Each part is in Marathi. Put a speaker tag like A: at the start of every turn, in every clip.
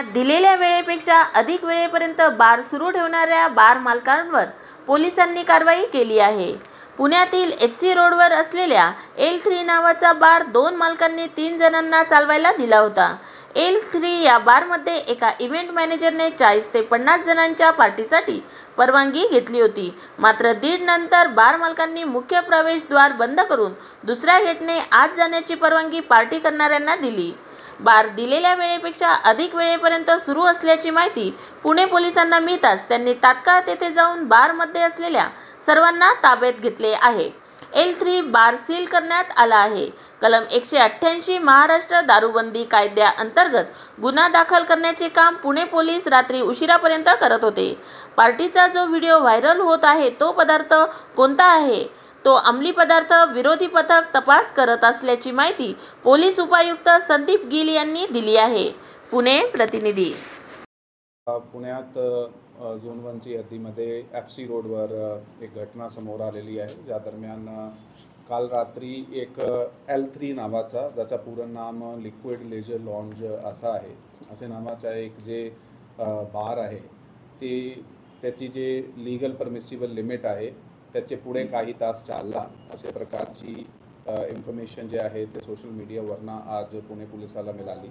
A: पुण्यात दिलेल्या वेळेपेक्षा अधिक वेळेपर्यंत बार सुरू ठेवणाऱ्या बार मालकांवर पोलिसांनी कारवाई केली आहे. पुण्यातील एफसी रोडवर असलेल्या L3 नावाचा बार 2 मालकांनी 3 जणांना चालवायला दिला होता. L3 या बारमध्ये एका इव्हेंट मॅनेजरने 40 ते 50 जणांच्या पार्टीसाठी परवानगी घेतली होती. मात्र दीड नंतर बार मालकांनी मुख्य प्रवेशद्वार बंद करून दुसऱ्या गेटने आत जाण्याची परवानगी पार्टी करणाऱ्यांना दिली. बार दिलेल्या वेळेपेक्षा अधिक वेळेपर्यंत सुरू असल्याची माहिती पुणे पोलिसांना मिळताच त्यांनी तात्काळ तेथे जाऊन बारमध्ये असलेल्या सर्वांना ताब्यात घेतले आहे. L3 बार सील करण्यात आला आहे. कलम 188 महाराष्ट्र दारूबंदी कायद्याअंतर्गत गुन्हा दाखल करण्याचे काम पुणे पोलीस रात्री उशिरापर्यंत करत होते. पार्टीचा जो व्हिडिओ व्हायरल होत आहे तो पदार्थ कोणता आहे तो अंमली पदार्थ विरोधी पथक तपास करत असल्याची माहिती पोलीस उपायुक्त संदीप गिल यांनी दिली आहे. पुणे प्रतिनिधी.
B: पुण्यात झोन 1ची हद्दीमध्ये FC रोडवर एक घटना समोर आलेली आहे. ज्या दरम्यान काल रात्री एक L3 नावाचा, ज्याचा पूर्ण नाम लिक्विड लेजर लॉन्ज असा आहे, असे नावाचा एक जे बार आहे त्याची जे लीगल परमिसिबल लिमिट आहे त्याचे पुढे काही तास चालला अशा प्रकारची इन्फॉर्मेशन जे आहे ते सोशल मीडियावरनं आज पुणे पोलिसाला मिळाली.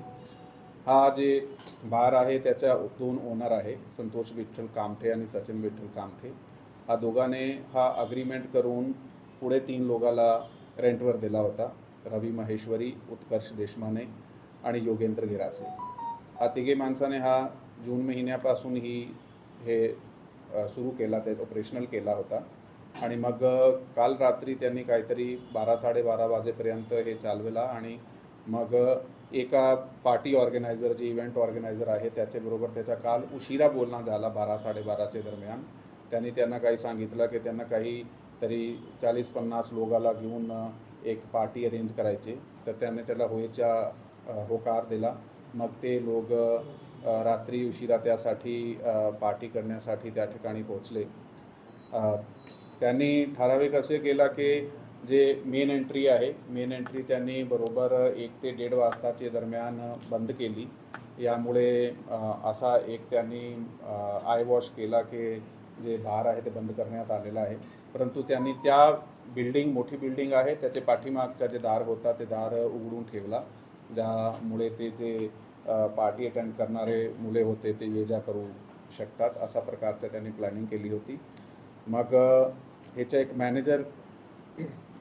B: हा जे बार आहे त्याच्या 2 ओनर आहे, संतोष विठ्ठल कामठे आणि सचिन विठ्ठल कामठे. हा दोघांनी हा अग्रीमेंट करून पुढे 3 लोकांना रेंटवर दिला होता. रवी महेश्वरी, उत्कर्ष देशमाने आणि योगेंद्र गिरासे. हा तिघे माणसाने हा जून महिन्यापासून हे सुरू केला, ते ऑपरेशनल केला होता. आणि मग काल रात्री त्यांनी काहीतरी 12-12:30 वाजेपर्यंत हे चालवला. आणि मग एका पार्टी ऑर्गनायझर, जे इव्हेंट ऑर्गनायझर आहे त्याच्याबरोबर त्याचा काल उशिरा बोलणं झाला 12-12:30च्या दरम्यान. त्यांना काही सांगितलं की त्यांना काही तरी 40-50 लोकांना घेऊन एक पार्टी अरेंज करायची. तर त्याने त्याला होकार दिला. मग ते लोक रात्री उशिरा त्यासाठी पार्टी करण्यासाठी त्या ठिकाणी पोहोचले. त्यांनी ठराविक असे केला की जे मेन एंट्री त्यांनी बरोबर 1 ते 1:30 वाजताच्या दरम्यान बंद केली. यामुळे असा एक त्यांनी आय वॉश केला की जे बार आहे ते बंद करण्यात आलेलं आहे. परंतु त्यांनी त्या मोठी बिल्डिंग आहे त्याचे पाठीमागचा जे दार होता ते दार उघडून ठेवला, ज्यामुळे ते जे पार्टी अटेंड करणारे मुले होते ते ये जा करू शकतात, अशा प्रकारचं त्यांनी प्लॅनिंग केली होती. मग ह्याचा एक मॅनेजर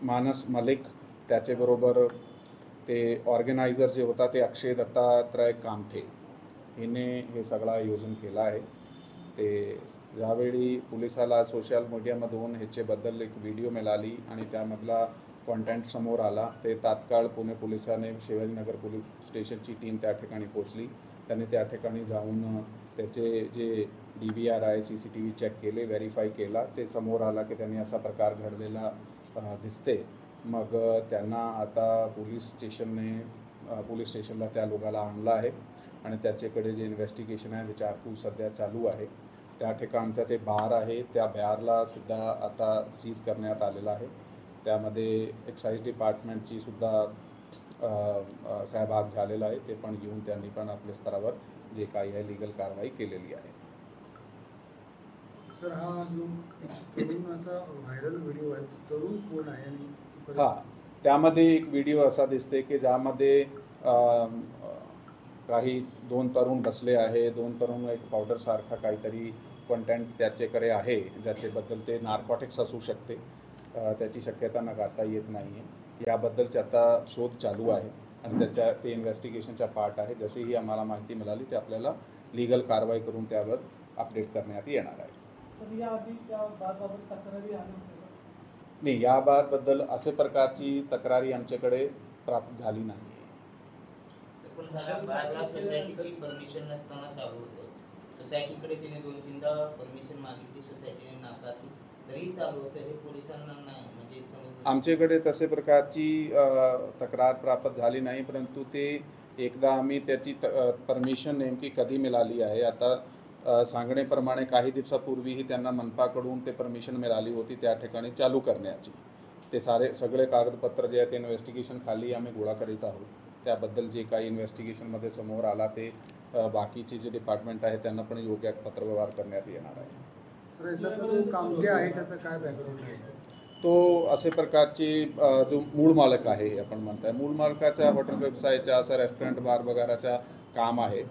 B: मानस मलिक, त्याच्याबरोबर ते ऑर्गनायझर जे होता ते अक्षय दत्तात्रय कामठे हिने हे सगळं आयोजन केलं आहे. ते ज्यावेळी पोलिसाला सोशल मीडियामधून ह्याच्याबद्दल एक व्हिडिओ मिळाली आणि त्यामधला कॉन्टेंट समोर आला, ते तात्काळ पुणे पोलिसाने शिवाजीनगर पोलीस स्टेशनची टीम त्या ठिकाणी पोचली. त्यांनी त्या ठिकाणी जाऊन त्याचे जे DVR आहे CCTV चेक केले, व्हेरीफाय केला. ते समोर आला की त्यांनी असा प्रकार घडलेला दिसते. मग त्यांना आता पोलीस स्टेशनला त्या लोकाला आणलं आहे आणि त्याच्याकडे जे इन्व्हेस्टिगेशन आहे विचारपूस सध्या चालू आहे. त्या ठिकाणचा जे बार आहे त्या बारला सुद्धा आता सीज करण्यात आलेला आहे. त्यामध्ये एक्साईज डिपार्टमेंटची सुद्धा सहभाग झालेला आहे. ते पण घेऊन त्यांनी पण आपल्या स्तरावर जे काही आहे लीगल कारवाई केलेली आहे.
C: सर, हा जो तरुणाचा व्हायरल व्हिडिओ आहे तरुण कोण आहे? आणि
B: त्यामध्ये एक व्हिडिओ असा दिसते की ज्यामध्ये काही 2 तरुण बसले आहे. 2 तरुण एक पावडरसारखा काहीतरी कंटेंट त्याच्याकडे आहे, ज्याच्याबद्दल ते नार्कोटिक्स असू शकते, त्याची शक्यता नकारता येत नाही आहे. याबद्दलचे आता शोध चालू आहे आणि ते इन्व्हेस्टिगेशनचा पार्ट आहे. जशीही आम्हाला माहिती मिळाली ते आपल्याला लीगल कारवाई करून त्यावर अपडेट करण्यात येणार आहे. नाही, या बारबद्दल असे प्रकारची तक्रारी आमच्याकडे प्राप्त झाली नाही.
D: परमिशन नसताना चालू होतं, सोसायटीकडे तिने 2-3दा परमिशन मागितली, सोसायटीने नाकारली, तरी चालू होतं. हे पोलिसांना नाही म्हणजे
B: आमच्याकडे तसे प्रकारची तक्रार प्राप्त झाली नाही. परंतु ते एकदा आम्ही त्याची परमिशन नेमकी कधी मिळाली आहे, आता सांगण्याप्रमाणे काही दिवसापूर्वीही त्यांना मनपाकडून ते परमिशन मिळाली होती त्या ठिकाणी चालू करण्याची. ते सगळे कागदपत्र जे आहेत ते इन्व्हेस्टिगेशन खाली आम्ही गोळा करीत आहोत. त्याबद्दल जे काही इन्व्हेस्टिगेशनमध्ये समोर आला ते बाकीचे जे डिपार्टमेंट आहे त्यांना पण योग्य पत्रव्यवहार करण्यात येणार आहे.
C: सर याच्यातला जो कामगे आहे त्याचं काय बॅकग्राऊंड आहे?
B: तो असे प्रकारचे जो मूळ मालक आहे आपण म्हणताय, मूळ मालकाच्या हॉटेल व्यवसायाच्या असं रेस्टॉरंट बार वगैरेच्या काम आहे,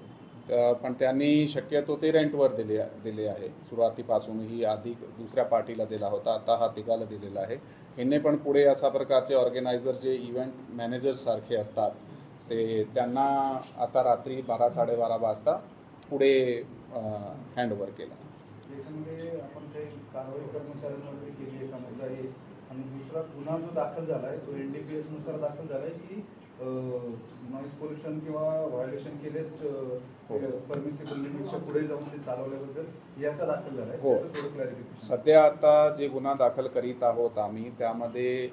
B: पण त्यांनी शक्यतो ते रेंटवर दिले आहे. सुरुवातीपासूनही आधी दुसऱ्या पार्टीला दिला होता, आता हा तिघाला दिलेला आहे. ह्यांनी पण पुढे अशा प्रकारचे ऑर्गनायझर जे इव्हेंट मॅनेजर्स सारखे असतात ते त्यांना आता रात्री 12-12:30 वाजता पुढे हँडओव्हर केला.
E: त्याच्यामध्ये आपण काही कारवाई कर्मचाऱ्यांवरती केली आहे का मुद्दा आहे, आणि दुसरा गुन्हा जो दाखल झाला आहे तो NDPS नुसार दाखल झाला आहे की नॉईज पोल्युशन किंवा व्हायोलेशन केलेत परमिसिबल लिमिटच्या पुढे जाऊन ते चालवल्याबद्दल याचा दाखल झाला आहे?
B: हो,
E: थोडं क्लॅरिफिकेशन.
B: सध्या आता जे गुन्हा दाखल करीत आहोत आम्ही त्यामध्ये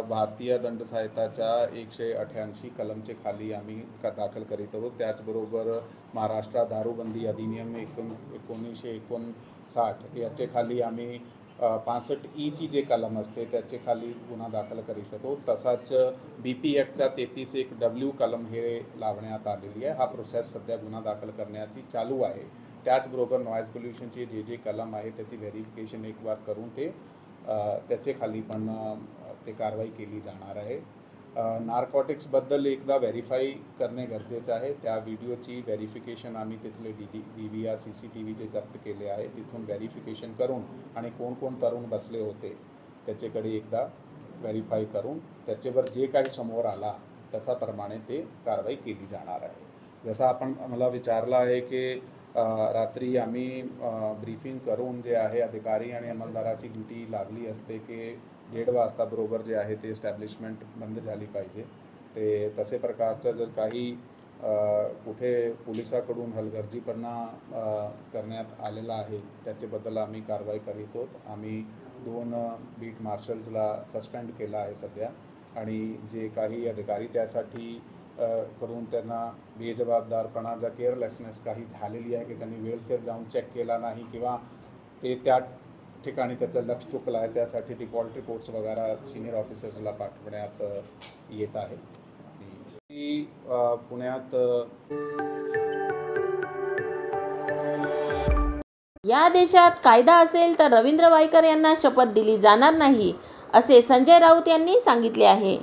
B: भारतीय दंड संहिताच्या 188 कलमचे खाली आम्ही दाखल करीत आहोत. त्याचबरोबर महाराष्ट्र दारूबंदी अधिनियम 1959 याचे खाली आम्ही 65E ची जे कलम असते त्याचे खाली गुन्हा दाखल करीत आहोत. तसाच BP ॲक्टचा 33(1)W कलम हे लावण्यात आलेली आहे. हा प्रोसेस सध्या गुन्हा दाखल करण्याची चालू आहे. त्याचबरोबर नॉईज पोल्युशनचे जे कलम आहे त्याची व्हेरिफिकेशन एक बार करून ते त्याचे खाली पण ते कारवाई केली जाणार आहे. नार्कोटिक्सबद्दल एकदा व्हेरीफाई करणे गरजेचं आहे. त्या व्हिडिओची व्हेरिफिकेशन आम्ही तिथले DVR CCTV जे जप्त केले आहे तिथून व्हेरिफिकेशन करून आणि कोण तरुण बसले होते त्याच्याकडे एकदा व्हेरीफाय करून त्याच्यावर जे काही समोर आला त्याप्रमाणे ते कारवाई केली जाणार आहे. जसं आपण मला विचारलं आहे की रात्री आम्ही ब्रीफिंग करून जे आहे अधिकारी आणि अंमलदाराची ड्युटी लागली असते की 1:30 वाजता बरोबर जे आहे ते एस्टॅब्लिशमेंट बंद झाली पाहिजे. ते तसे प्रकारचं जर काही कुठे पोलिसाकडून हलगर्जीपणा करण्यात आलेला आहे त्याच्याबद्दल आम्ही कारवाई करीत आहोत. आम्ही 2 बीट मार्शल्सला सस्पेंड केलं आहे सध्या, आणि जे काही अधिकारी त्यासाठी करून त्यांना बेजबाबदारपणा ज्या केअरलेसनेस काही झालेली आहे की त्यांनी वेळेवर जाऊन चेक केला नाही किंवा ते त्या ठिकाणी त्याचं लक्ष चुकलं आहे त्यासाठी डिफॉल्ट रिपोर्ट्स वगैरे सिनियर ऑफिसर्सला पाठवण्यात येत आहे. आणि पुण्यात
A: या देशात कायदा असेल तर रवींद्र वायकर यांना शपथ दिली जाणार नाही, असे संजय राऊत यांनी सांगितले आहे.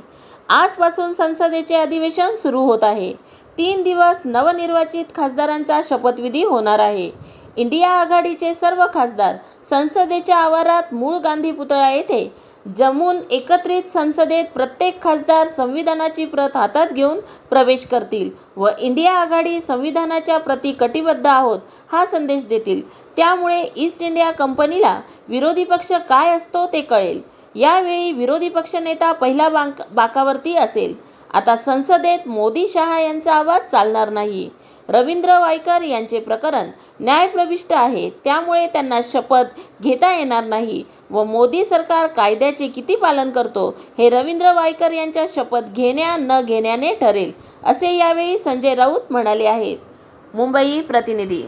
A: आजपासून संसदेचे अधिवेशन सुरू होत आहे. 3 दिवस नवनिर्वाचित खासदारांचा शपथविधी होणार आहे. इंडिया आघाडीचे सर्व खासदार संसदेच्या आवारात मूळ गांधी पुतळा येथे जमून एकत्रित संसदेत प्रत्येक खासदार संविधानाची प्रत हातात घेऊन प्रवेश करतील व इंडिया आघाडी संविधानाच्या प्रति कटिबद्ध आहोत हा संदेश देतील. त्यामुळे ईस्ट इंडिया कंपनीला विरोधी पक्ष काय असतो ते कळेल. यावेळी विरोधी पक्षनेता पहिल्या बाकावरती असेल. आता संसदेत मोदी शहा यांचा आवाज चालणार नाही. रवींद्र वायकर यांचे प्रकरण न्यायप्रविष्ट आहे, त्यामुळे त्यांना शपथ घेता येणार नाही व मोदी सरकार कायद्याचे किती पालन करतो हे रवींद्र वायकर यांच्या शपथ घेण्या न घेण्याने ठरेल, असे यावेळी संजय राऊत म्हणाले आहेत. मुंबई प्रतिनिधी.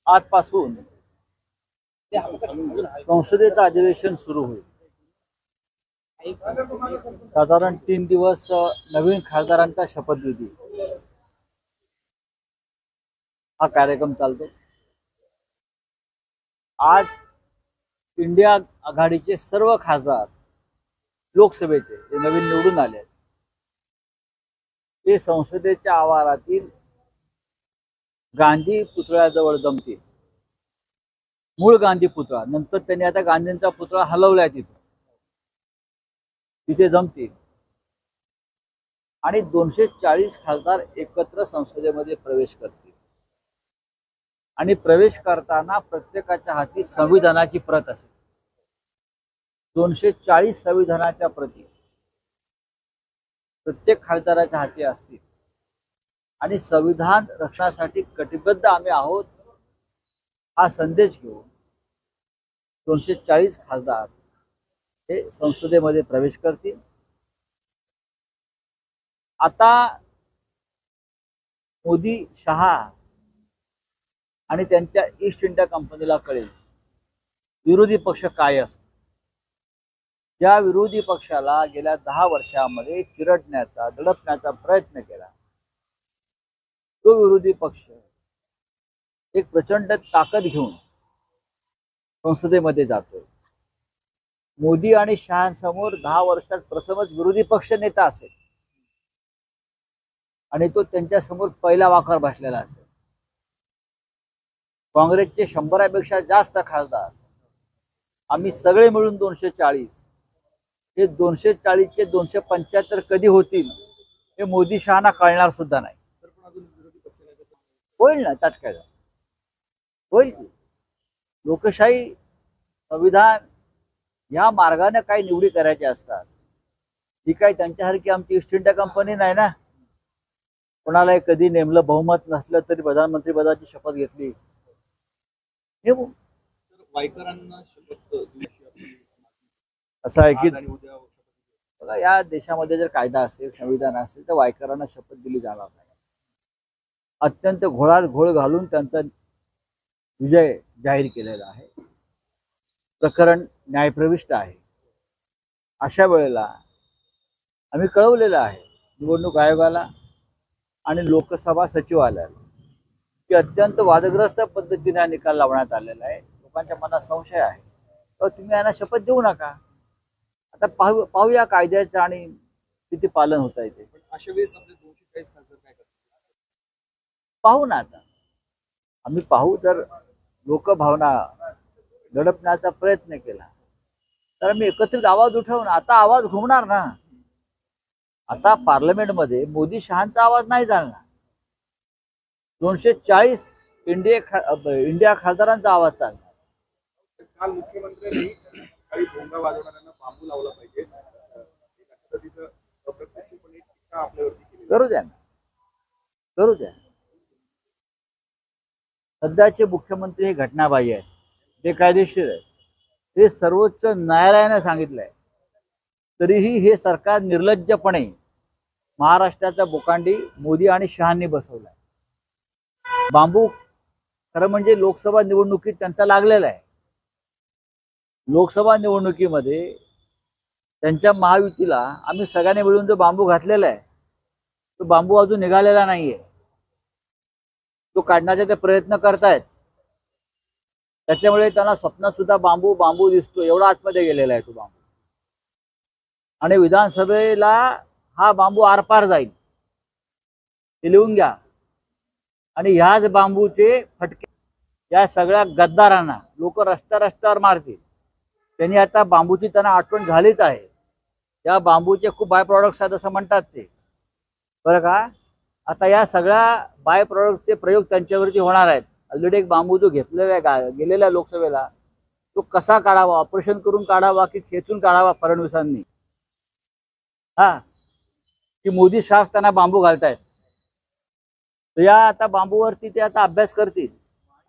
F: आजपासून संसदेचं अधिवेशन सुरू होईल. साधारण 3 दिवस नवीन खासदारांचा शपथविधी हा कार्यक्रम चालतो. आज इंडिया आघाडीचे सर्व खासदार लोकसभेचे जे नवीन निवडून आले ते संसदेच्या आवारातील गांधी पुतळ्याजवळ जमतील. मूळ गांधी पुतळा, नंतर त्यांनी आता गांधींचा पुतळा हलवलाय तिथे जमतील आणि 240 खासदार एकत्र संसदेमध्ये प्रवेश करतील. आणि प्रवेश करताना प्रत्येकाच्या हाती संविधानाची प्रत असेल. 240 संविधानाच्या प्रती प्रत्येक खासदाराच्या हाती असतील आणि संविधान रक्षणासाठी कटिबद्ध आम्ही आहोत हा संदेश घेऊन 240 खासदार हे संसदेमध्ये प्रवेश करतील. आता मोदी शहा आणि त्यांच्या ईस्ट इंडिया कंपनीला कळेल विरोधी पक्ष काय असतो. ज्या विरोधी पक्षाला गेल्या 10 वर्षामध्ये चिरडण्याचा दडपण्याचा प्रयत्न केला, तो विरोधी पक्ष एक प्रचंड ताकद घेऊन संसदेमध्ये जातोय. मोदी आणि शहांसमोर 10 वर्षात प्रथमच विरोधी पक्ष नेता असेल आणि तो त्यांच्यासमोर पहिला वाकार बसलेला असेल. काँग्रेसचे 100पेक्षा जास्त खासदार, आम्ही सगळे मिळून 240, हे 240चे 275 कधी होतील हे मोदी शहांना कळणार सुद्धा नाही. होईल ना, त्यात काय होईल. लोकशाही, संविधान या मार्गाने काही निवडी करायच्या असतात. ही काय त्यांच्यासारखी आमची ईस्ट इंडिया कंपनी नाही ना. कोणाला कधी नेमलं, बहुमत नसलं तरी प्रधानमंत्री पदाची शपथ घेतली. हे
E: वायकरांना शपथ
F: असं आहे की बघा, या देशामध्ये जर कायदा असेल, संविधान असेल तर वायकरांना शपथ दिली जाणार नाही. अत्यंत घोळात घोळ घालून त्यांचा विजय जाहीर केलेला आहे. प्रकरण न्यायप्रविष्ट आहे. अशा वेळेला आम्ही कळवलेलं आहे निवडणूक आयोगाला आणि लोकसभा सचिवालयाला की अत्यंत वादग्रस्त पद्धतीने हा निकाल लावण्यात आलेला आहे. लोकांच्या मनात संशय आहे, तर तुम्ही यांना शपथ देऊ नका. आता पाहूया कायद्याचं आणि किती पालन होत आहे ते.
E: अशा वेळेस आपले 240 खासदार काय करतात
F: पाहू ना. आता आम्ही पाहू. जर लोकभावना दडपण्याचा प्रयत्न केला तर आम्ही एकत्रित आवाज उठवून. आता आवाज घुमणार ना. आता पार्लमेंटमध्ये मोदी शहांचा आवाज नाही चालणार. 240 इंडिया खासदारांचा आवाज चालणार.
E: काल मुख्यमंत्र्यांनी काही भोंगा वाजवणाऱ्यांना बांबू लावला पाहिजे, आपल्यावरती केली.
F: करू द्या ना, करू द्या. सध्याचे मुख्यमंत्री हे घटनाबाह्य आहेत, बेकायदेशीर आहेत. हे सर्वोच्च न्यायालयाने सांगितलंय. तरीही हे सरकार निर्लज्जपणे महाराष्ट्राचा बोकांडी मोदी आणि शहांनी बसवलाय. बांबू खरं म्हणजे लोकसभा निवडणुकीत त्यांचा लागलेला आहे. लोकसभा निवडणुकीमध्ये त्यांच्या महायुतीला आम्ही सगळ्यांनी मिळून जो बांबू घातलेला आहे तो बांबू अजून निघालेला नाहीये. तो काढण्याचा ते प्रयत्न करतायत. त्याच्यामुळे त्यांना स्वप्नात सुद्धा बांबू बांबू दिसतो, एवढा आतमध्ये गेलेला आहे तो बांबू. आणि विधानसभेला हा बांबू आरपार जाईल हे लिहून घ्या. आणि ह्याच बांबूचे फटके या सगळ्या गद्दारांना लोक रस्त्यावर मारतील. त्यांनी आता बांबूची त्यांना आठवण झालीच आहे. या बांबूचे खूप बाय प्रॉडक्ट्स आहेत असं म्हणतात ते, बरं का. आता या सगळ्या बाय प्रॉडक्टचे प्रयोग त्यांच्यावरती होणार आहेत. ऑलरेडी एक बांबू जो घेतलेला गेलेला लोकसभेला तो कसा काढावा, ऑपरेशन करून काढावा की खेचून काढावा फडणवीसांनी, हा की मोदी शाह त्यांना बांबू घालतायत. तर या आता बांबूवरती ते आता अभ्यास करतील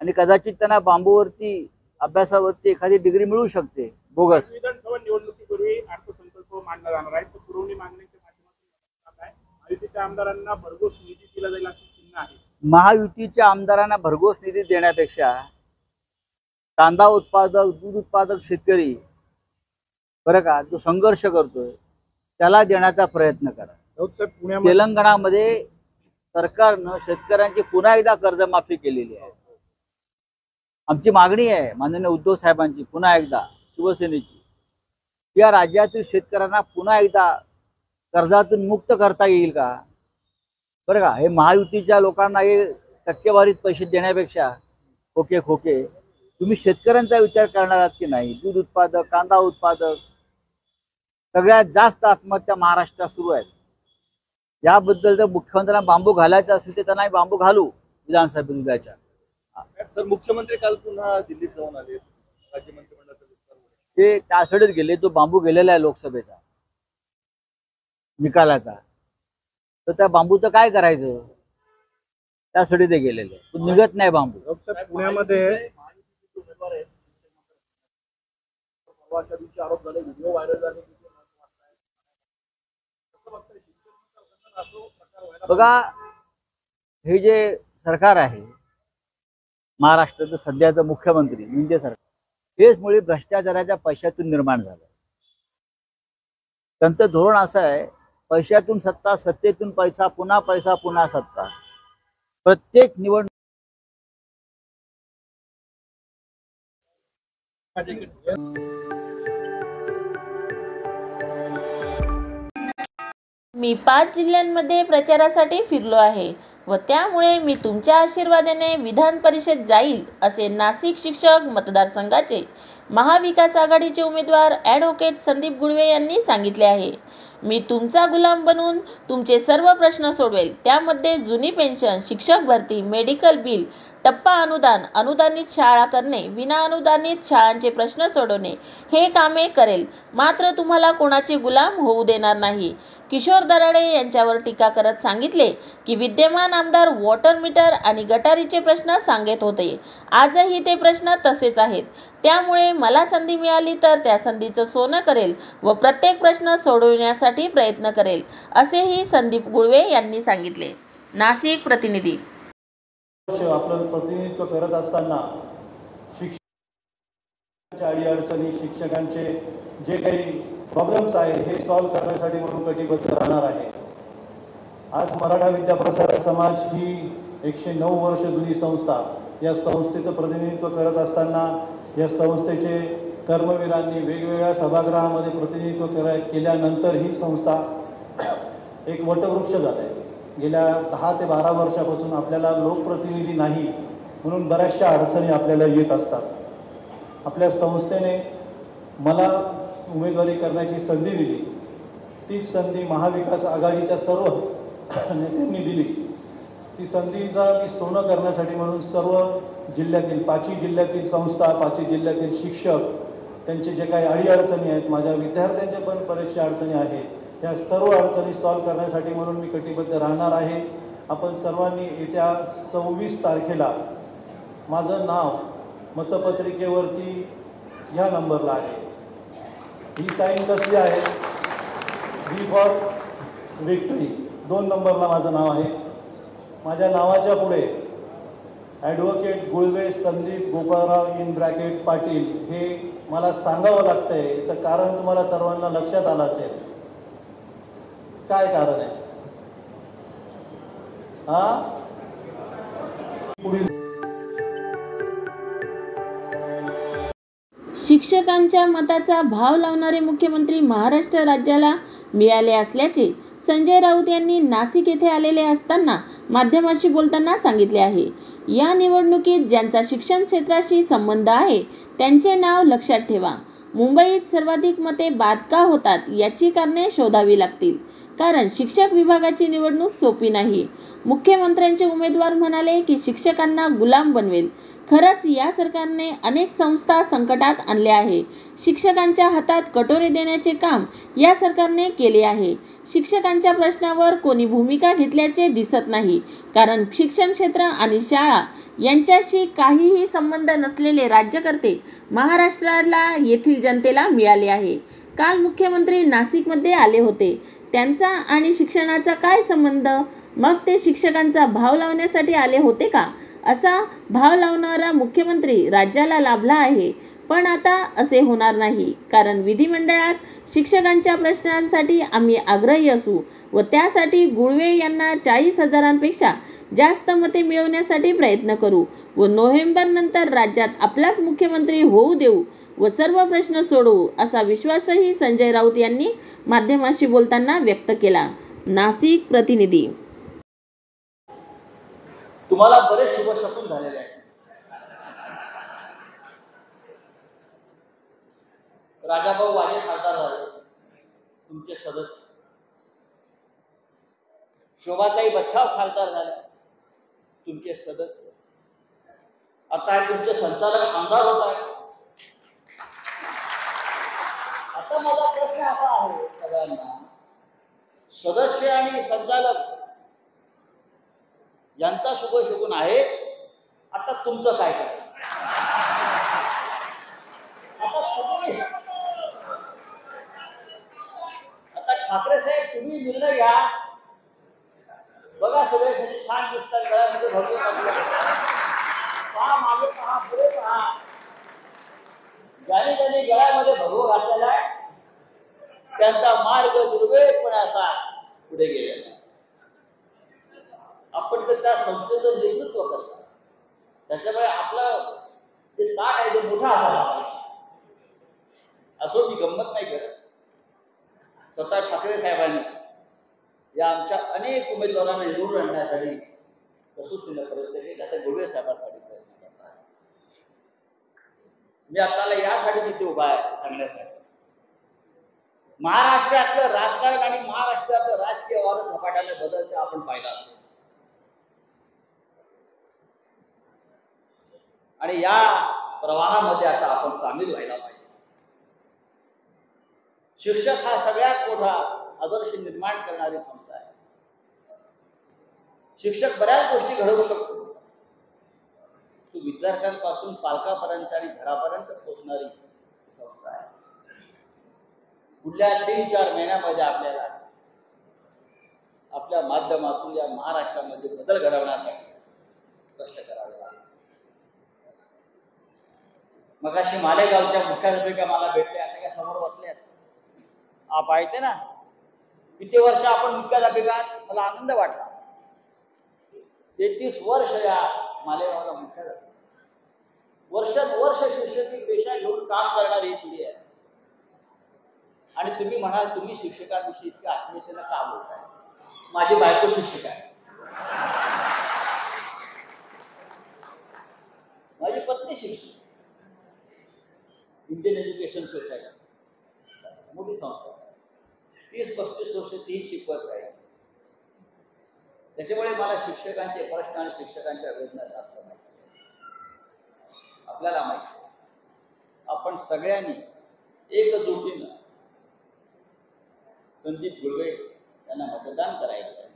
F: आणि कदाचित त्यांना बांबूवरती अभ्यासावरती एखादी डिग्री मिळू शकते बोगस.
G: विधानसभा निवडणुकीपूर्वी अर्थसंकल्प मांडला जाणार आहे. तो पुरवणी मागण्याच्या माध्यमातून महायुतीच्या आमदारांना भरघोस निधी दिला जाईल अशी चिन्ह आहे.
F: महायुतीच्या आमदारांना भरघोस निधी देण्यापेक्षा कांदा उत्पादक, दूध उत्पादक शेतकरी, बरं का, जो संघर्ष करतोय त्याला देण्याचा प्रयत्न करा. तेलंगणामध्ये सरकारनं शेतकऱ्यांची पुन्हा एकदा कर्जमाफी केलेली आहे. आमची मागणी आहे माननीय उद्धव साहेबांची, पुन्हा एकदा शिवसेनेची, या राज्यातील शेतकऱ्यांना पुन्हा एकदा कर्जातून मुक्त करता येईल का, बरं का. हे महायुतीच्या लोकांना हे टक्केवारीत पैसे देण्यापेक्षा खोके तुम्ही शेतकऱ्यांचा विचार करणार आहात की नाही. दूध उत्पादक, कांदा उत्पादक, सगळ्यात जास्त आत्महत्या महाराष्ट्रात सुरू आहेत. याबद्दल जर मुख्यमंत्र्यांना बांबू घालायचा असेल तर त्यांना बांबू घालू विधानसभेच्या.
E: सर, मुख्यमंत्री काल पुन्हा दिल्लीत जाऊन आले, राज्य मंत्रिमंडळाचा विस्तार.
F: ते त्यासाठीच गेले. तो बांबू गेलेला आहे लोकसभेचा निकालाचा, तर त्या बांबूचं काय करायचं, त्यासाठी ते गेलेले. तो निघत नाही बांबू.
G: पुण्यामध्ये
E: आरोप झाले, व्हिडिओ व्हायरल झाले.
F: बघा, हे जे सरकार आहे महाराष्ट्राचं सध्याचं मुख्यमंत्री म्हणजे सरकार, हेच मुळे भ्रष्टाचाराच्या पैशातून निर्माण झालं. त्यांचं धोरण असं आहे, पैशातून सत्ता, सत्तेतून पैसा, पुन्हा पैसा, पुन्हा सत्ता. प्रत्येक निवडणूक
A: मी 5 जिल्ह्यांमध्ये प्रचारासाठी फिरलो आहे व त्यामुळे मी तुमच्या आशीर्वादाने विधान परिषद जाईल, असे नाशिक शिक्षक मतदारसंघाचे महाविकास आघाडीचे उमेदवार ॲडव्होकेट संदीप गुळवे यांनी सांगितले आहे. मी तुमचा गुलाम बनून तुमचे सर्व प्रश्न सोडवेल. त्यामध्ये जुनी पेन्शन, शिक्षक भरती, मेडिकल बिल, टप्पा अनुदान, अनुदानित शाळा करणे, विना अनुदानित शाळांचे प्रश्न सोडवणे हे कामे करेल. मात्र तुम्हाला कोणाचे गुलाम होऊ देणार नाही. किशोर दराडे यांच्यावर टीका करत सांगितले की विद्यमान आमदार वॉटर मीटर आणि गटारीचे प्रश्न सांगत होते. आजही ते प्रश्न तसेच आहेत. त्यामुळे मला संधी मिळाली तर त्या संधीचं सोनं करेल व प्रत्येक प्रश्न सोडविण्यासाठी प्रयत्न करेल, असेही संदीप गुळवे यांनी सांगितले. नाशिक प्रतिनिधी.
H: आपलं प्रतिनिधित्व करत असताना शिक्षकांच्या अडीअडचणी, शिक्षकांचे जे काही प्रॉब्लेम्स आहे हे सॉल्व्ह करण्यासाठी म्हणून कटिबद्ध राहणार आहे. आज मराठा विद्याप्रसारक समाज ही 109 वर्ष जुनी संस्था, या संस्थेचं प्रतिनिधित्व करत असताना या संस्थेचे कर्मवीरांनी वेगवेगळ्या सभागृहामध्ये प्रतिनिधित्व केल्यानंतर ही संस्था एक वटवृक्ष झाले. गेल्या 10 ते 12 वर्षापासून आपल्याला लोकप्रतिनिधी नाही म्हणून बऱ्याचशा अडचणी आपल्याला येत असतात. आपल्या संस्थेने मला उमेदवारी करण्याची संधी दिली. तीच संधी महाविकास आघाडीच्या सर्व नेत्यांनी दिली. ती संधीचा मी सोनं करण्यासाठी म्हणून सर्व जिल्ह्यातील 5 जिल्ह्यातील संस्था, 5 जिल्ह्यातील शिक्षक, त्यांचे जे काही अडीअडचणी आहेत, माझ्या विद्यार्थ्यांच्या पण बरेचशा अडचणी आहेत, या सर्व अडचणी सॉल्व्ह करण्यासाठी म्हणून मी कटिबद्ध राहणार आहे. आपण सर्वांनी येत्या 26 तारखेला माझं नाव मतपत्रिकेवरती ह्या नंबरला आहे. ही साईन कसली आहे? व्ही फॉर विक्ट्री 2 नंबरला माझं नाव आहे. माझ्या नावाच्या पुढे advocate Gulve Sandeep Gopalrao in bracket Patil हे मला सांगावं लागतं आहे. याचं कारण तुम्हाला सर्वांना लक्षात आलं असेल. काय कारण आहे? पुढील
A: शिक्षकांच्या मताचा भाव लावणारे मुख्यमंत्री महाराष्ट्र राज्याला मिळाले असल्याचे संजय राऊत यांनी नाशिक येथे आलेले असताना माध्यमांशी बोलताना सांगितले आहे. या निवडणुकीत ज्यांचा शिक्षण क्षेत्राशी संबंध आहे त्यांचे नाव लक्षात ठेवा. मुंबईत सर्वाधिक मते बाद का होतात याची कारणे शोधावी लागतील, कारण शिक्षक विभागाची निवडणूक सोपी नाही. मुख्यमंत्र्यांचे उमेदवार म्हणाले की शिक्षकांना गुलाम बनवेल. खरंच या सरकारने अनेक संस्था संकटात आणल्या आहे. शिक्षकांच्या हातात कटोरे देण्याचे काम या सरकारने केले आहे. शिक्षकांच्या प्रश्नावर कोणी भूमिका घेतल्याचे दिसत नाही, कारण शिक्षण क्षेत्र आणि शाळा यांच्याशी काहीही संबंध नसलेले राज्यकर्ते महाराष्ट्राला येथील जनतेला मिळाले आहे. काल मुख्यमंत्री नाशिकमध्ये आले होते. त्यांचा आणि शिक्षणाचा काय संबंध? मग ते शिक्षकांचा भाव लावण्यासाठी आले होते का? असा भाव लावणारा मुख्यमंत्री राज्याला लाभला आहे. पण आता असे होणार नाही, कारण विधिमंडळात शिक्षकांच्या प्रश्नांसाठी आम्ही आग्रही असू व त्यासाठी गुळवे यांना 40,000पेक्षा जास्त मते मिळवण्यासाठी प्रयत्न करू व नोव्हेंबरनंतर राज्यात आपलाच मुख्यमंत्री होऊ देऊ व सर्व प्रश्न सोडवू, असा विश्वासही संजय राऊत यांनी माध्यमांशी बोलताना व्यक्त केला. नाशिक प्रतिनिधी.
F: तुम्हाला बरेच शुभशकून झालेले आहेत. राजाभाऊ वाजे खासदार झाले, तुमचे सदस्य. शोभाताई बच्छाव खासदार झाले, तुमचे सदस्य. आता तुमचे संचालक आमदार होत आहेत. आता माझा प्रश्न असा आहे सगळ्यांना, सदस्य आणि संचालक यांचा शुभशकून आहे. आता तुमचं काय करायचं? आता ठाकरे साहेब तुम्ही निर्णय घ्या. बघा सगळे छान दिसतात, गळ्यामध्ये भरपूर पहा, मागे पहा, पुढे पहा. ज्याने ज्याने गळ्यामध्ये भगवं घातलेला आहे त्यांचा मार्ग निर्वेळपणे असा पुढे गेलेला. आपण तर त्या संस्थेचं नेतृत्व करतो, त्याच्यामुळे आपलं जे ताट आहे ते मोठा असायला पाहिजे. असो, मी गंमत नाही करत. स्वतः ठाकरे साहेबांनी या आमच्या अनेक उमेदवारांना निवडून आणण्यासाठी कसोशीने प्रयत्न केले, आता गुळवे साहेबांसाठी प्रयत्न करतात. मी आपल्याला यासाठी तिथे उभा आहे सांगण्यासाठी. महाराष्ट्रातलं राजकारण आणि महाराष्ट्रातलं राजकीय वारं झपाट्याने बदलतं आपण पाहिलं असेल. आणि या प्रवाहामध्ये आता आपण सामील व्हायला पाहिजे. शिक्षक हा सगळ्यात मोठा आदर्श निर्माण करणारी संस्था आहे. शिक्षक बऱ्याच गोष्टी घडवू शकतो. तो विद्यार्थ्यांपासून पालकापर्यंत आणि घरापर्यंत पोहोचणारी संस्था आहे. पुढल्या 3-4 महिन्यामध्ये आपल्याला आपल्या माध्यमातून या महाराष्ट्रामध्ये बदल घडवण्यासाठी कष्ट करावे लागेल. मगाशी मालेगावच्या मुख्याध्यापिका मला भेटल्या, आता काय समोर बसल्यात. आप पाहिजे ना किती वर्ष आपण मुख्याध्यापिका, मला आनंद वाटला. 33 वर्ष या मालेगावला मुख्याध्यापिका, वर्ष शिक्षकी पेशा घेऊन काम करणारी पिढी आहे. आणि तुम्ही म्हणाल तुम्ही शिक्षकांविषयी इतक्या आत्मीयतेनं का बोलताय? माझी बायको शिक्षक आहे, माझी पत्नी शिक्षक. इंडियन एज्युकेशन सोसायटी मोठी संस्था, 30-35 वर्ष ती शिकवत राहील. त्याच्यामुळे मला शिक्षकांचे प्रश्न आणि शिक्षकांच्या वेदना जास्त माहिती. आपल्याला माहिती आपण सगळ्यांनी एकजुटीनं संदीप गुळवे यांना मतदान करायचं आहे.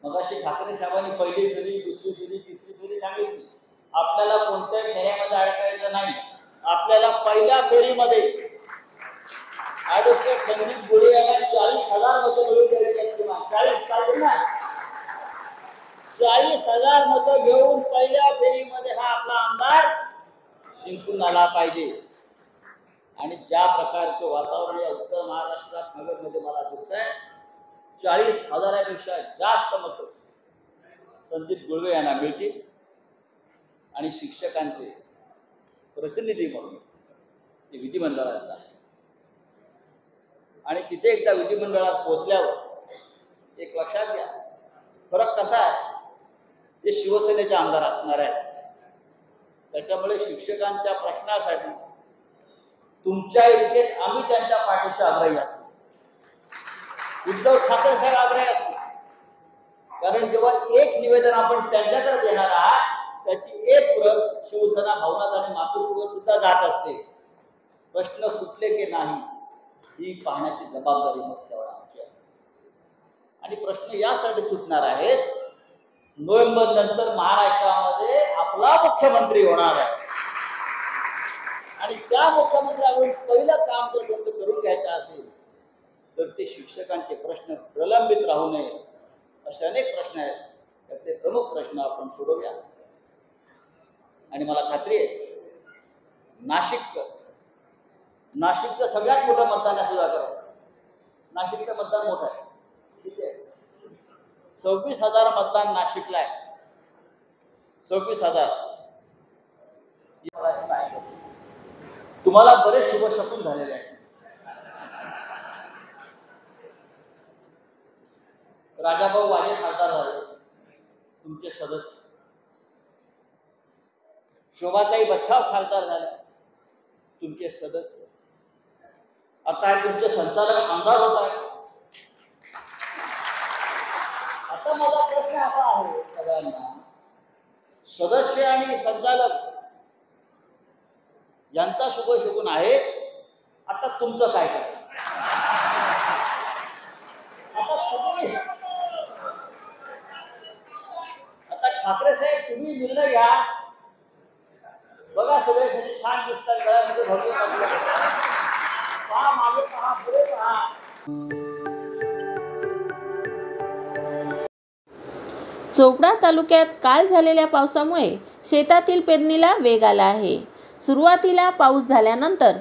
F: मगाशी ठाकरे साहेबांनी पहिली फेरी, दुसरी फेरी, तिसरी फेरी सांगितली. आपल्याला कोणत्याही फेऱ्यामध्ये अडकायचं नाही. आपल्याला पहिल्या फेरीमध्ये ॲडव्होकेट संदीप गुळे यांना 40,000 मतं मिळवून द्यायची आहेत. किंवा 40 पाहिजे ना, 40,000 मतं घेऊन पहिल्या फेरीमध्ये हा आपला आमदार जिंकून आला पाहिजे. आणि ज्या प्रकारचं वातावरण या उत्तर महाराष्ट्रात नगरमध्ये मला दिसत आहे, 40,000पेक्षा जास्त मतं संदीप गुळवे यांना मिळतील. आणि शिक्षकांचे प्रतिनिधी म्हणून ते विधिमंडळात जातात. आणि तिथे एकदा विधिमंडळात पोहोचल्यावर एक लक्षात घ्या, फरक कसा आहे, ते शिवसेनेचे आमदार असणार आहेत. त्याच्यामुळे शिक्षकांच्या प्रश्नासाठी तुमच्या इथे आम्ही त्यांच्या पाठीशी आग्रही असू, उद्धव ठाकरे साहेब आग्रही असू. कारण जेव्हा एक निवेदन आपण त्यांच्याकडे देणार आहात, त्याची एक प्रत शिवसेना भवनात आणि मातोश्रीवर सुद्धा जात असते. प्रश्न सुटले की नाही ही पाहण्याची जबाबदारी मग तेवढा आमची असते. आणि प्रश्न यासाठी सुटणार आहेत, नोव्हेंबर नंतर महाराष्ट्रामध्ये आपला मुख्यमंत्री होणार आहे. आणि त्या मुख्यमंत्र्याकडून पहिलं काम जर कोणतं करून घ्यायचं असेल तर ते शिक्षकांचे प्रश्न प्रलंबित राहू नये. असे अनेक प्रश्न आहेत, त्यातले प्रमुख प्रश्न आपण सोडवूया. आणि मला खात्री आहे नाशिकचं सगळ्यात मोठं मतदान आहे सुधाकर. नाशिकचं मतदान मोठं आहे, ठीक आहे. 26,000 मतदान नाशिकला आहे. 26,000. तुम्हाला बरेच शुभशकून झालेले आहेत. राजाभाऊ वाजे खासदार झाले, तुमचे सदस्य. शोभाताई बच्छाव खासदार झाले, तुमचे सदस्य. आता तुमचे संचालक आमदार होत आहेत. आता माझा प्रश्न असा आहे सगळ्यांना, सदस्य आणि संचालक यांचा शुभशकून आहे. आता तुमचं काय करायचं? आता ठाकरे साहेब तुम्ही निर्णय घ्या. बघा सगळे छान दिसतात, गळ्यामध्ये भरपूर पहा, मागे पहा, पुढे पहा.
A: चोपडा तालुक्यात काल झालेल्या पावसामुळे शेतातील पेरणीला वेग आला आहे. सुरुवातीला पाऊस झाल्यानंतर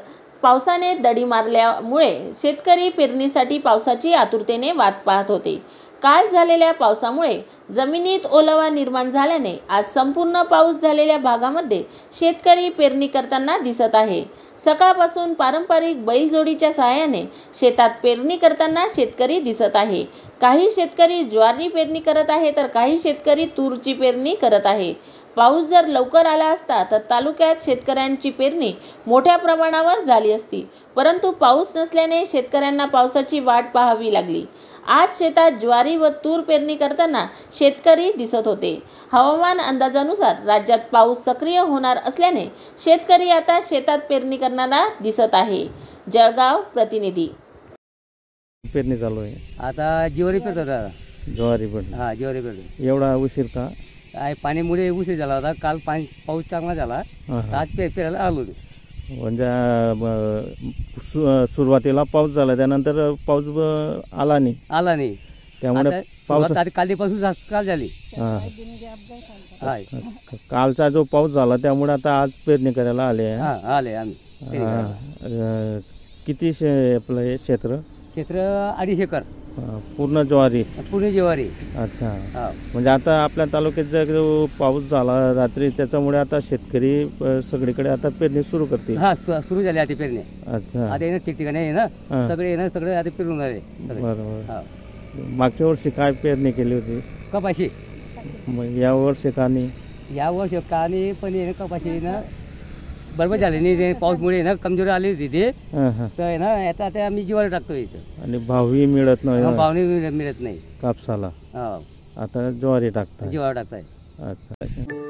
A: पावसाने दडी मारल्यामुळे शेतकरी पेरणीसाठी पावसाची आतुरतेने वाट पाहत होते. काल झालेल्या पावसामुळे जमिनीत ओलावा निर्माण झाल्याने आज संपूर्ण पाऊस झालेल्या भागामध्ये शेतकरी पेरणी करताना दिसत आहे. सकाळपासून पारंपरिक बैलजोडीच्या सहाय्याने शेतात पेरणी करताना शेतकरी दिसत आहे. काही शेतकरी ज्वारी पेरणी करत आहे तर काही शेतकरी तूरची पेरणी करत आहे. पाऊस जर लवकर आला असता तर तालुक्यात शेतकऱ्यांची पेरणी मोठ्या प्रमाणावर झाली असती, परंतु पाऊस नसल्याने शेतकऱ्यांना पावसाची वाट पाहावी लागली. आज शेतात ज्वारी व तूर पेरणी करताना शेतकरी दिसत होते. हवामान अंदाजानुसार राज्यात पाऊस सक्रिय होणार असल्याने शेतकरी आता शेतात पेरणी करणारा दिसत आहे. जळगाव प्रतिनिधी.
I: पेरणी चालू आहे
J: आता ज्वारी पेरतात दादा.
I: ज्वारी पण
J: हा ज्वारी पेरतो.
I: एवढा उशीर का?
J: काय पाण्यामुळे उशीर झाला होता. काल पाऊस चांगला झाला. आज पेरायला आलो.
I: म्हणजे सुरुवातीला पाऊस झाला, त्यानंतर पाऊस आला नाही त्यामुळे पाऊस
J: कालपासून काल झाली.
I: कालचा जो पाऊस झाला त्यामुळे आता आज पेरणी करायला आले
J: आले आम्ही.
I: किती आपलं हे क्षेत्र?
J: 2.5 एकर
I: पूर्ण ज्वारी.
J: अच्छा.
I: म्हणजे आता आपल्या सगळीकडे जो पाऊस झाला रात्री त्याच्यामुळे आता शेतकरी सगळीकडे आता पेरणी सुरू करतील.
J: सुरू झाली आता पेरणी.
I: अच्छा.
J: आता येणं ठिकठिकाणी आहे ना, सगळे आता पेरून झाले.
I: बरोबर. मागच्या वर्षी काय पेरणी केली होती?
J: कपाशी.
I: मग या वर्षी का नाही?
J: या वर्षी का नाही, पण कपाशी ना बरोबर झाले नाही. पाऊसमुळे ना कमजोरी आली होती ते, तर ना आता आम्ही ज्वारी टाकतो इथं.
I: आणि भावही मिळत नाही.
J: भावही मिळत नाही
I: कापसाला. आता ज्वारी टाकताय.
J: ज्वारी टाकताय.
I: अच्छा.